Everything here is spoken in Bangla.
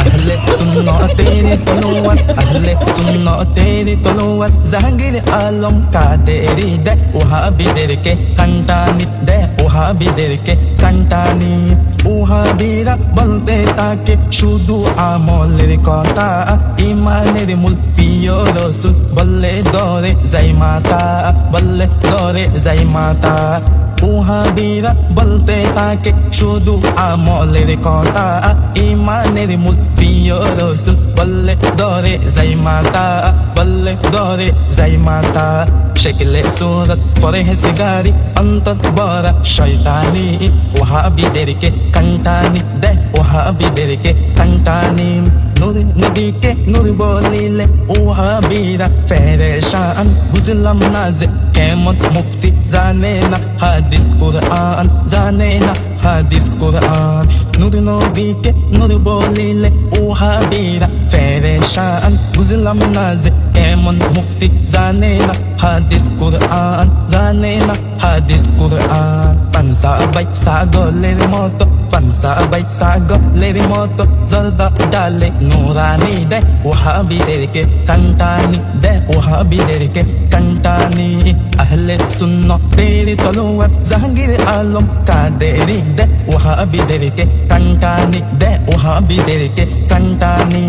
अहले सुन्नो तेरी तलवार अहले सुन्नो तेरी तलवार जहांगीर आलम कादेरी दे ওহাবিদেরকে কান্টানি দে ওহাবিদেরকে কান্টানি ওহাবিরা বলতে তাকে শুধু আমলের কথা ইমানের মূল প্রিয় রাসূল বললে দরে যাই মাতা বললে দরে যাই মাতা ওহাবিরা বলতে তাকে শুধু আমলের কথা ইমানের মূল প্রিয় রাসূল বললে দরে যাই মাতা বললে দরে যাই মাতা শকলে সুরত পরহেজগারি অন্তর বড় শয়তানি ওহাবিদেরকে কান্টানি দে ওহাবিদেরকে কান্টানি নূর নবীকে নূর বলিলে ওহাবিরা পেরেশান বুঝলাম না যে কেমন মুফতি জানে না হাদিস কুরআন জানে না হাদিস কুরআন নূর নবীকে নূর বলিলে ওহাবিরা পেরেশান বুঝলাম না যে কেমন মুফতি জানে না হাদিস কুরআন জানে না হাদিস কুরআন পানসাবাই সাগলের মতো পানসাবাই সাগলের মতো জর্দা ডালে নুরানি দে ওহাবিদেরকে কান্টানি দে ওহাবিদেরকে কান্টানি আহলে সুন্নাহ তেরি তলোয়ার জাহাঙ্গীর আলম কাদেরি দে ওহাবিদেরকে কান্টানি দে ওহাবিদেরকে কান্টানি